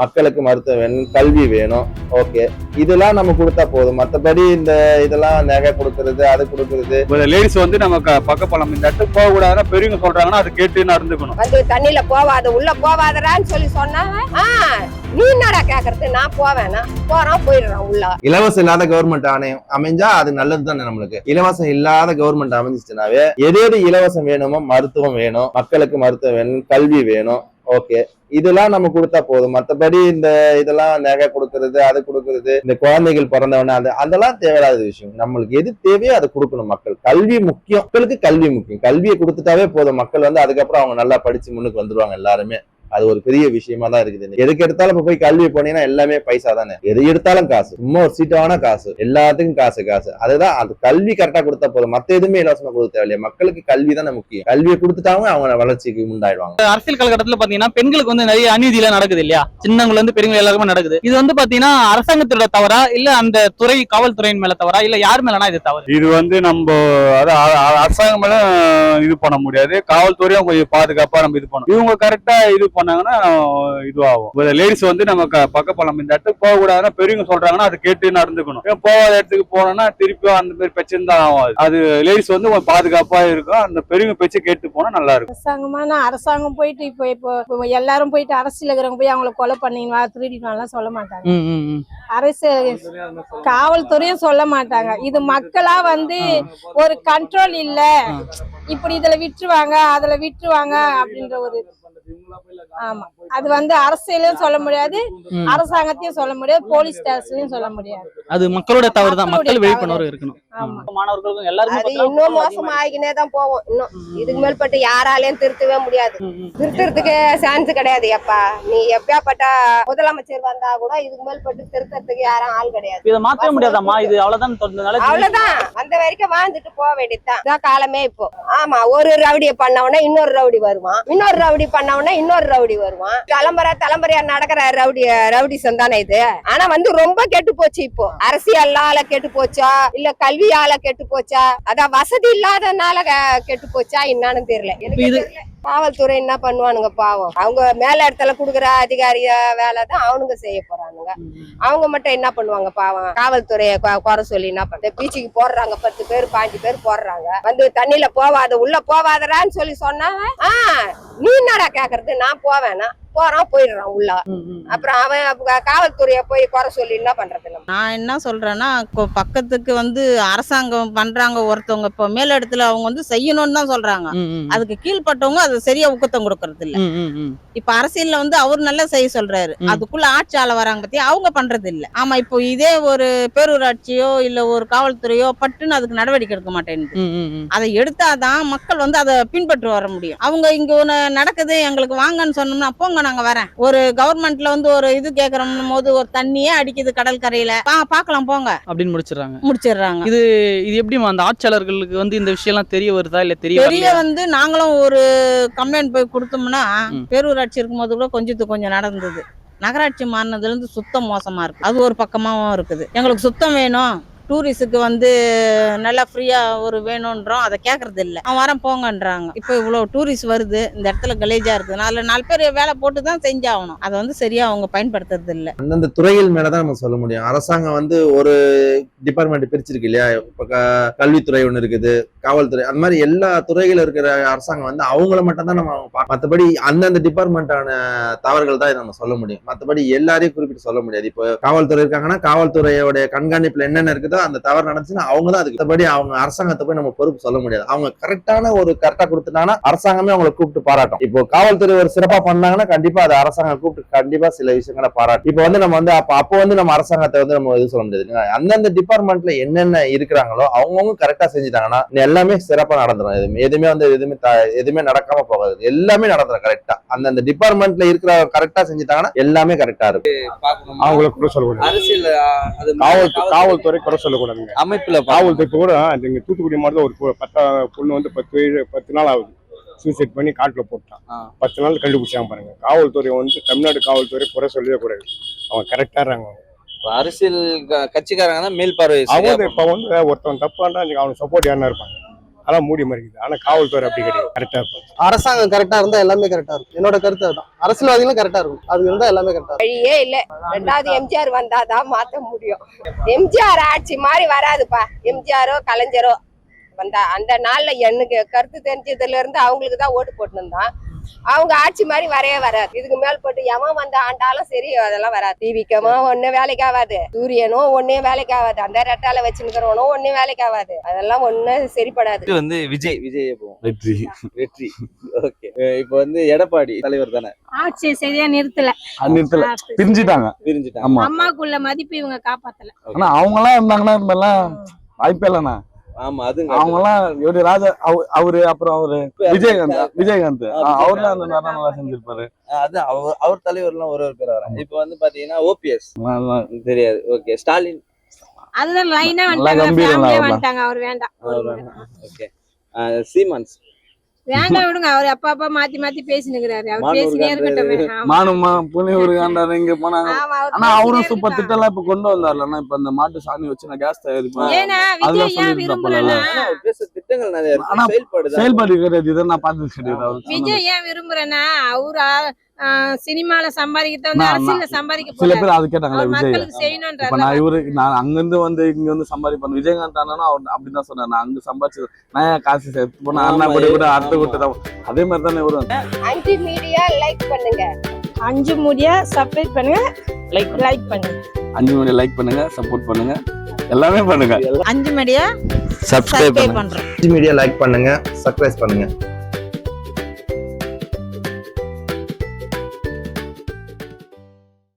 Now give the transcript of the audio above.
மக்களுக்கு மருத்துவம் வேணும், கல்வி வேணும். ஓகே, இதெல்லாம் நம்ம கொடுத்தா போதும். மத்தபடி இந்த இதெல்லாம் நகை கொடுக்கறது, அது கொடுக்கறது. லேடிஸ் வந்து நம்ம பக்கப்பழம் இந்த இடத்துக்கு போக கூடாதுன்னா பெரியவங்க சொல்றாங்கன்னா அது கேட்டு நடந்துக்கணும். வந்து தண்ணியில போவாத உள்ள போவாதரான்னு சொல்லி சொன்னாங்க. நீ என்னடா கேக்குறது, நான் போவேனா, போறோம் போயிடுறோம் உள்ள. இலவசம் இல்லாத கவர்மெண்ட் ஆணையம் அமைஞ்சா அது நல்லது தானே நம்மளுக்கு. இலவசம் இல்லாத கவர்மெண்ட் அமைஞ்சிச்சுனாவே எது எது இலவசம் வேணுமோ, மருத்துவம் வேணும், மக்களுக்கு மருத்துவம் வேணும், கல்வி வேணும். ஓகே, இதெல்லாம் நம்ம கொடுத்தா போதும். மத்தபடி இந்த இதெல்லாம் நகை கொடுக்கறது, அது கொடுக்கறது, இந்த குழந்தைகள் பிறந்தவன அதெல்லாம் தேவையில்லாத விஷயம். நம்மளுக்கு எது தேவையோ அதை கொடுக்கணும். மக்கள் கல்வி முக்கியம், மக்களுக்கு கல்வி முக்கியம். கல்வியை கொடுத்துட்டாவே போதும். மக்கள் வந்து அதுக்கப்புறம் அவங்க நல்லா படிச்சு முன்னுக்கு வந்துருவாங்க எல்லாருமே. அது ஒரு பெரிய விஷயமா தான் இருக்குது. எதுக்கு எடுத்தாலும் இப்ப போய் கல்வி போனீங்கன்னா எல்லாமே பைசா தானே. எது எடுத்தாலும் காசு, சும்மா ஒரு சீட்டான காசு, எல்லாத்துக்கும் காசு காசு. அதுதான் அது கல்வி கரெக்டா கொடுத்தா போதும். மத்த எதுவுமே இலவசமா கொடுக்க தேவையில்லையா. மக்களுக்கு கல்வி தானே முக்கியம். கல்வியை கொடுத்துட்டாங்க அவங்க வளர்ச்சிக்கு உண்டாயிடுவாங்க. அரசியல் காலகட்டத்தில் பாத்தீங்கன்னா பெண்களுக்கு வந்து நிறைய அநீதியில நடக்குது இல்லையா. சின்னவங்கள இருந்து பெரியவங்க எல்லாருமே நடக்குது. இது வந்து பாத்தீங்கன்னா அரசாங்கத்தோட தவறா இல்ல அந்த துறை காவல்துறையின் மேல தவறா இல்ல யார் மேலனா இது தவறு? இது வந்து நம்ம அரசாங்கம் மேல இது பண்ண முடியாது. காவல்துறையும் கொஞ்சம் பாதுகாப்பா நம்ம இது பண்ணணும். இவங்க கரெக்டா இது பண்ணாங்கன்னா இதுவாகும். லேடிஸ் வந்து நம்ம பக்கப்பழம் இந்த இடத்துக்கு போக கூடாதுன்னா பெரியவங்க சொல்றாங்கன்னா அது கேட்டு நடந்துக்கணும். போகாத இடத்துக்கு போனோம்னா திருப்பி அந்த மாதிரி பிரச்சனை தான் ஆகும். அது லேடிஸ் வந்து பாதுகாப்பா இருக்கும். அந்த பெரியவங்க பேச்சு கேட்டு போனா நல்லா இருக்கும். அரசாங்கம் போயிட்டு இப்போ எல்லாரும் போயிட்டு அரசியல் இருக்கிறவங்க போய் அவங்களை கொலை பண்ணீங்களா, திருடினாலாம் சொல்ல மாட்டாங்க. அரசியல் காவல்துறையும் சொல்ல மாட்டாங்க. இது மக்களா வந்து ஒரு கண்ட்ரோல் இல்ல, இப்படி இதுல விட்டுருவாங்க அதுல விட்டுருவாங்க அப்படின்ற ஒரு. ஆமா, அது வந்து அரசியலையும் சொல்ல முடியாது, அரசாங்கத்தையும் சொல்ல முடியாது, போலீஸ் ஸ்டேஷன்லயும் சொல்ல முடியாது. அது மக்களோட தவறு தான். மக்கள் விழிப்புணர்வு இருக்கணும். மாணவர்களுக்கும் எல்லாருமே அது இன்னும் மோசமா ஆகினே தான் போவோம். இன்னும் இதுக்கு மேல்பட்டு யாராலையும் திருத்தவே முடியாது. திருத்தறதுக்கு சான்ஸ் கிடையாது. எப்பா நீ எப்பயாப்பட்ட முதலமைச்சர் வந்தா கூட இதுக்கு மேல்பட்டு திருத்தறதுக்கு யாரும் ஆள் கிடையாது. இதை மாற்றவே முடியாதாம்மா. இது அவ்வளவுதான். அவ்வளவுதான், அந்த வரைக்கும் வாழ்ந்துட்டு போக வேண்டியதுதான் காலமே இப்போ. ஆமா, ஒரு ரவுடியை பண்ணவன இன்னொரு ரவுடி வருவான், இன்னொரு ரவுடி பண்ணவன இன்னொரு ரவுடி வருவான். தலைமுறையா நடக்கிற ரவுடிசம் தானே இது. ஆனா வந்து ரொம்ப கெட்டு போச்சு. இப்போ அரசியலால கெட்டு போச்சா இல்ல கல்வியால கெட்டு போச்சா, அதான் வசதி இல்லாதனால கெட்டு போச்சா என்னன்னு தெரியல. எனக்கு காவல்துறை என்ன பண்ணுவானுங்க பாவம். அவங்க மேல இடத்துல குடுக்குற அதிகாரிய வேலை தான் அவனுங்க செய்ய போறானுங்க. அவங்க மட்டும் என்ன பண்ணுவாங்க பாவம். காவல்துறைய குறை சொல்லி என்ன பண்ண பீச்சுக்கு போடுறாங்க. 10 பேர் 15 பேர் போடுறாங்க. வந்து தண்ணியில போவாத உள்ள போவாதரான்னு சொல்லி சொன்னாங்க. நீ என்னடா கேக்குறது, நான் போவேனா, போறோம் போயிடுறான் உள்ள. அப்புறம் அவன் காவல்துறைய போய் குறை சொல்லி என்ன பண்றது? நான் என்ன சொல்றேன்னா, பக்கத்துக்கு வந்து அரசாங்கம் பண்றாங்க ஒருத்தவங்க, இப்ப மேல இடத்துல அவங்க வந்து செய்யணும்னு தான் சொல்றாங்க. அதுக்கு கீழ்பட்டவங்க அது சரியா ஊக்கத்தம் கொடுக்கறது இல்ல. இப்ப அரசியல்ல வந்து அவர் நல்லா செய்ய சொல்றாரு, அதுக்குள்ள ஆட்சியாள வராங்க பத்தி அவங்க பண்றது இல்ல. ஆமா, இப்போ இதே ஒரு பேரூராட்சியோ இல்ல ஒரு காவல்துறையோ பட்டுன்னு அதுக்கு நடவடிக்கை எடுக்க மாட்டேங்குது. அதை எடுத்தாதான் மக்கள் வந்து அதை பின்பற்றி வர முடியும். அவங்க இங்க ஒண்ணு நடக்குது எங்களுக்கு வாங்கன்னு சொன்னோம்னா போங்க நாங்க வரேன். ஒரு கவர்மெண்ட்ல வந்து ஒரு இது கேக்குறோம் போது ஒரு தண்ணியே அடிக்குது கடல் கரையில, பாக்கலாம் போங்க அப்படின்னு முடிச்சிடுறாங்க. இது எப்படி அந்த ஆட்சியாளர்களுக்கு வந்து இந்த விஷயம் எல்லாம் தெரிய வருதா இல்ல தெரிய வந்து நாங்களும் ஒரு கம்ப்ளைண்ட் போய் கொடுத்தோம்னா, பேரூராட்சி இருக்கும்போது கூட கொஞ்சம் நடந்தது. நகராட்சி மாறினதுல இருந்து சுத்தம் மோசமா இருக்கு. அது ஒரு பக்கமாவும் இருக்குது. எங்களுக்கு சுத்தம் வேணும், டூரிஸ்டுக்கு வந்து நல்லா ஃப்ரீயா ஒரு வேணும்ன்றோம், அதை கேட்கறது இல்லை. அவன் வரேன் போங்கன்றாங்க. இப்போ இவ்வளவு டூரிஸ்ட் வருது, இந்த இடத்துல கலேஜா இருக்குது, அதுல 4 பேர் வேலை போட்டு தான் செஞ்சாகணும். அதை வந்து சரியா அவங்க பயன்படுத்துறது இல்லை. அந்தந்த துறைகள் மேலதான் நம்ம சொல்ல முடியும். அரசாங்கம் வந்து ஒரு டிபார்ட்மெண்ட் பிரிச்சிருக்கு இல்லையா. இப்ப கல்வித்துறை ஒண்ணு இருக்குது, காவல்துறை, அந்த மாதிரி எல்லா துறைகள் இருக்கிற அரசாங்கம் வந்து அவங்கள மட்டும் தான் நம்ம மற்றபடி அந்தந்த டிபார்ட்மெண்டான தவறுகள் தான் நம்ம சொல்ல முடியும். மற்றபடி எல்லாரையும் குறிப்பிட்டு சொல்ல முடியாது. இப்போ காவல்துறை இருக்காங்கன்னா காவல்துறையோட கண்காணிப்புல என்னென்ன இருக்குதோ அந்த தவறு நடந்துச்சுன்னா அவங்க தான் அதுக்கு அவங்க அரசாங்கத்தை போய் நம்ம பொறுப்பு சொல்ல முடியாது. அவங்க கரெக்டா கொடுத்துட்டாங்கன்னா அரசாங்கமே அவங்களை கூப்பிட்டு பாராட்டும். இப்போ காவல்துறை ஒரு சிறப்பா பண்ணாங்கன்னா கண்டிப்பா அது அரசாங்கம் கூப்பிட்டு கண்டிப்பா சில விஷயங்களை பாராட்டும். இப்போ வந்து நம்ம வந்து அப்போ வந்து நம்ம அரசாங்கத்தை வந்து நம்ம இது சொல்ல முடியாது. அந்தந்த டிபார்ட்மெண்ட்ல என்னென்ன இருக்கிறாங்களோ அவங்கவுங்க கரெக்டா செஞ்சுட்டாங்கன்னா எல்லாமே சிறப்பா நடந்துடும். எதுவுமே நடக்காம போகாது, எல்லாமே நடந்துடும் கரெக்டா. அந்தந்த டிபார்ட்மெண்ட்ல இருக்கிற கரெக்டா செஞ்சுட்டாங்கன்னா எல்லாமே கரெக்டா இருக்கும். அவங்களை கூட சொல்லக்கூடாது. அரசியல் காவல்துறை கூட சொல்லக்கூடாதுங்க. அமைப்புல காவல்துறை கூட இங்க தூத்துக்குடி மாதிரி ஒரு பொண்ணு வந்து 10 நாள் ஆகுது சூசைட் பண்ணி காட்டுல போட்டான். 10 நாள் கண்டுபிடிச்சாங்க பாருங்க. காவல்துறை வந்து தமிழ்நாடு காவல்துறை குறை சொல்லவே கூடாது. அவங்க கரெக்டா இருக்காங்க. அரசியல் கட்சிக்காரங்க தான் மேல் பார்வை. அவங்க இப்ப வந்து ஒருத்தவன் தப்பாண்டா அவனுக்கு சப்போர்ட் யாருன்னா இருப்பாங்க. ஆனா மூடி மறைக்குது. ஆனா காவல்துறை அப்படி கிடையாது, கரெக்டா இருக்கும். அரசாங்கம் கரெக்டா இருந்தா எல்லாமே கரெக்டா இருக்கும். என்னோட கருத்து அதுதான். அரசியல்வாதிகளும் கரெக்டா இருக்கும், அது இருந்தா எல்லாமே கரெக்டா இருக்கும். வழியே இல்ல. ரெண்டாவது எம்ஜிஆர் வந்தாதான் மாத்த முடியும். எம்ஜிஆர் ஆட்சி மாதிரி வராதுப்பா. எம்ஜிஆரோ கலைஞரோ வந்தா அந்த நாள்ல எனக்கு கருத்து தெரிஞ்சதுல இருந்து அவங்களுக்கு தான் ஓட்டு போட்டுருந்தான். அவங்க ஆட்சி மாதிரி வரவே வராது. இதுக்கு மேல் போட்டு எவன் வந்து ஆண்டாலும் சரி அதெல்லாம் வராது. டிவிக்கமோ ஒன்னும் வேலைக்கு ஆகாது, சூரியனும் ஒன்னே வேலைக்கு ஆகாது, அந்த ரெட்டால வச்சுருக்கிறவனும் ஒன்னும் வேலைக்கு ஆகாது. அதெல்லாம் ஒன்னும் சரிப்படாது. இது வந்து விஜய் போவோம். வெற்றி ஓகே. இப்போ வந்து எடப்பாடி தலைவர் தானே, ஆட்சியை சரியா நிறுத்தல, பிரிஞ்சுட்டாங்க. ஆமா, அம்மாக்குள்ள மதிப்பு இவங்க காப்பாத்தல. ஆனா அவங்க எல்லாம் இருந்தாங்கன்னா இதெல்லாம் வாய்ப்பே இல்லண்ணா. ஆமா அது அவங்க எல்லாம் எப்படி ராஜா அவரு அப்புறம் அவரு விஜயகாந்த் அவர்லாம் அந்த நேரம் நல்லா செஞ்சிருப்பாரு. அது அவர் தலைவர் எல்லாம் ஒரு பேர் வராங்க. இப்போ வந்து பாத்தீங்கன்னா ஓபிஎஸ் தெரியாது. ஓகே, ஸ்டாலின் அதுதான் லைனா வந்துட்டாங்க. அவர் வேண்டாம். ஓகே, சீமான்ஸ் வேண்டாம் விடுங்க. அவர் அப்பா மாத்தி மாத்தி பேசினுக்கிறாரு. அவர் பேசினே இருக்கட்டும். மானுமா புனியூர் காண்டாரு இங்க போனாங்க. ஆனா அவரும் சூப்பர் திட்டம் எல்லாம் இப்ப கொண்டு வந்தாருலன்னா. இப்ப இந்த மாட்டு சாணி வச்சு நான் கேஸ் தயாரிப்பேன். திட்டங்கள் நிறைய செயல்பாடு கிடையாது. இதை நான் பார்த்தது கிடையாது. விஜய் ஏன் விரும்புறேன்னா அவரா சினிமால சம்பாதிக்க வந்து அரசியல சம்பாதிக்க சில பேர் அது கேட்டாங்களே விஜய். செய்யணும்ன்ற இப்ப நான் அங்க இருந்து வந்து இங்க வந்து சம்பாதிப்பேன். விஜயகாந்த் ஆனாலும் அவர் அப்படிதான் சொன்னார். நான் அங்க சம்பாதிச்சு நான் காசு சேர்த்து போனா அண்ணா படி கூட அடுத்த கூட்டு தான். அதே மாதிரி தானே வரும். 5 மீடியா லைக் பண்ணுங்க, 5 மீடியா சப்ஸ்கிரைப் பண்ணுங்க, லைக் பண்ணுங்க, 5 மீடியா லைக் பண்ணுங்க, சப்போர்ட் பண்ணுங்க, எல்லாமே பண்ணுங்க. 5 மீடியா சப்ஸ்கிரைப் பண்றோம். மீடியா லைக் பண்ணுங்க, சப்ஸ்கிரைப் பண்ணுங்க.